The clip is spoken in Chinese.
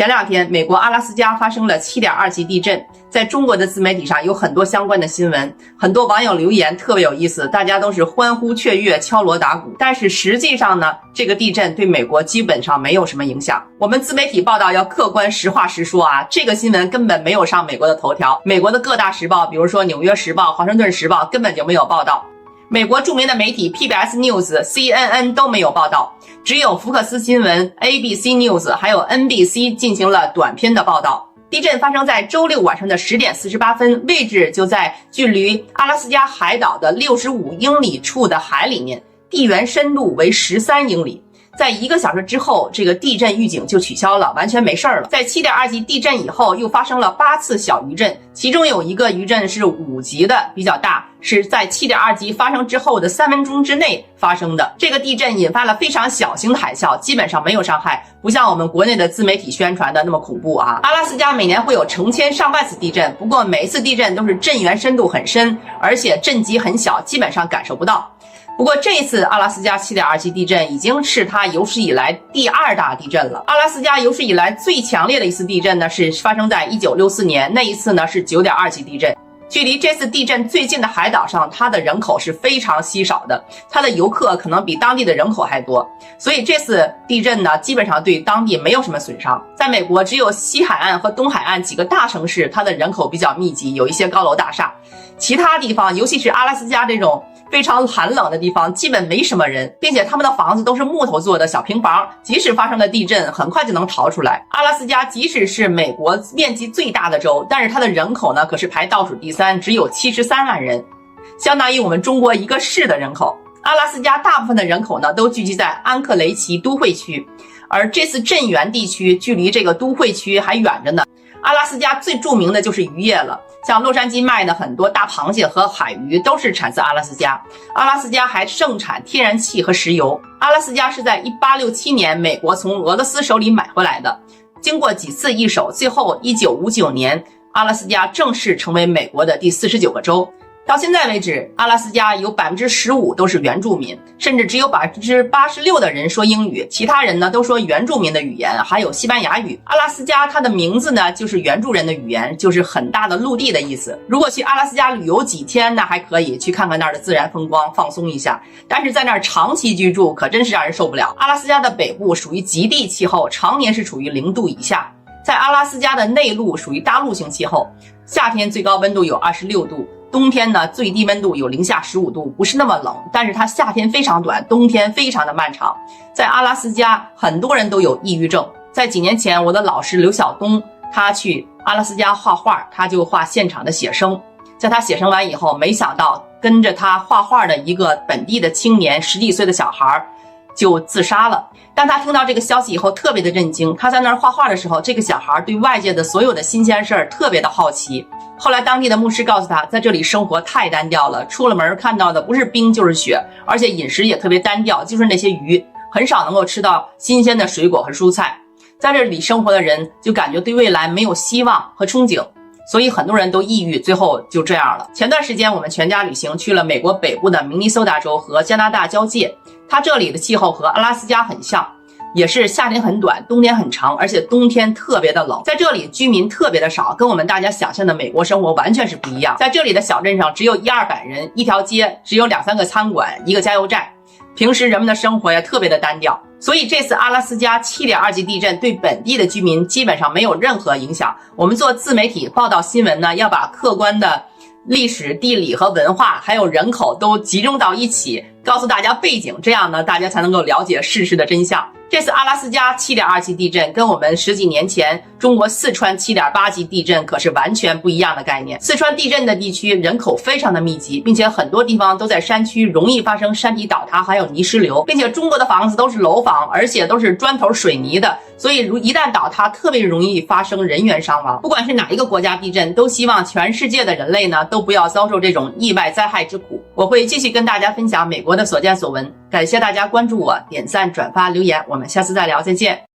前2天，美国阿拉斯加发生了7.2级地震，在中国的自媒体上有很多相关的新闻，很多网友留言特别有意思，大家都是欢呼雀跃、敲锣打鼓。但是实际上呢，这个地震对美国基本上没有什么影响。我们自媒体报道要客观、实话实说啊，这个新闻根本没有上美国的头条，美国的各大时报，比如说《纽约时报》、《华盛顿时报》根本就没有报道。美国著名的媒体 PBS News、CNN 都没有报道，只有福克斯新闻、ABC News 还有 NBC 进行了短篇的报道。地震发生在周6晚上的10点48分，位置就在距离阿拉斯加海岛的65英里处的海里面，地缘深度为13英里。在1个小时之后，这个地震预警就取消了，完全没事了。在7.2级地震以后，又发生了8次小余震，其中有一个余震是5级的，比较大，是在7.2级发生之后的3分钟之内发生的。这个地震引发了非常小型的海啸，基本上没有伤害，不像我们国内的自媒体宣传的那么恐怖啊。阿拉斯加每年会有成千上万次地震，不过每一次地震都是震源深度很深，而且震级很小，基本上感受不到。不过这一次阿拉斯加7.2级地震已经是它有史以来第2大地震了。阿拉斯加有史以来最强烈的一次地震呢，是发生在1964年，那一次呢是9.2级地震。距离这次地震最近的海岛上，它的人口是非常稀少的，它的游客可能比当地的人口还多，所以这次地震呢，基本上对当地没有什么损伤。在美国，只有西海岸和东海岸几个大城市，它的人口比较密集，有一些高楼大厦，其他地方，尤其是阿拉斯加这种非常寒冷的地方，基本没什么人，并且他们的房子都是木头做的小平房，即使发生了地震，很快就能逃出来。阿拉斯加即使是美国面积最大的州，但是它的人口呢，可是排倒数第3，只有73万人，相当于我们中国一个市的人口。阿拉斯加大部分的人口呢，都聚集在安克雷奇都会区，而这次震源地区距离这个都会区还远着呢。阿拉斯加最著名的就是渔业了，像洛杉矶卖的很多大螃蟹和海鱼都是产自阿拉斯加。阿拉斯加还盛产天然气和石油。阿拉斯加是在1867年美国从俄罗斯手里买回来的，经过几次易手，最后1959年阿拉斯加正式成为美国的第49个州。到现在为止，阿拉斯加有15%都是原住民，甚至只有86%的人说英语，其他人呢都说原住民的语言，还有西班牙语。阿拉斯加它的名字呢就是原住人的语言，就是很大的陆地的意思。如果去阿拉斯加旅游几天，那还可以去看看那儿的自然风光，放松一下。但是在那儿长期居住，可真是让人受不了。阿拉斯加的北部属于极地气候，常年是处于0度以下。在阿拉斯加的内陆属于大陆性气候，夏天最高温度有26度。冬天呢，最低温度有零下15度，不是那么冷，但是它夏天非常短，冬天非常的漫长。在阿拉斯加，很多人都有抑郁症。在几年前，我的老师刘晓东，他去阿拉斯加画画，他就画现场的写生。在他写生完以后，没想到跟着他画画的一个本地的青年，10几岁的小孩就自杀了。当他听到这个消息以后，特别的震惊。他在那儿画画的时候，这个小孩对外界的所有的新鲜事儿特别的好奇。后来当地的牧师告诉他，在这里生活太单调了，出了门看到的不是冰就是雪，而且饮食也特别单调，就是那些鱼，很少能够吃到新鲜的水果和蔬菜。在这里生活的人就感觉对未来没有希望和憧憬，所以很多人都抑郁，最后就这样了。前段时间我们全家旅行去了美国北部的明尼苏达州和加拿大交界，它这里的气候和阿拉斯加很像，也是夏天很短，冬天很长，而且冬天特别的冷。在这里居民特别的少，跟我们大家想象的美国生活完全是不一样。在这里的小镇上只有100-200人，一条街只有2-3个餐馆，一个加油站，平时人们的生活也特别的单调。所以这次阿拉斯加7.2级地震对本地的居民基本上没有任何影响。我们做自媒体报道新闻呢，要把客观的历史、地理和文化还有人口都集中到一起，告诉大家背景，这样呢大家才能够了解事实的真相。这次阿拉斯加7.2级地震跟我们10几年前中国四川7.8级地震可是完全不一样的概念。四川地震的地区人口非常的密集，并且很多地方都在山区，容易发生山体倒塌还有泥石流，并且中国的房子都是楼房，而且都是砖头水泥的，所以一旦倒塌特别容易发生人员伤亡。不管是哪一个国家地震，都希望全世界的人类呢都不要遭受这种意外灾害之苦。我会继续跟大家分享美国的所见所闻，感谢大家关注我，点赞、转发、留言，我们下次再聊，再见。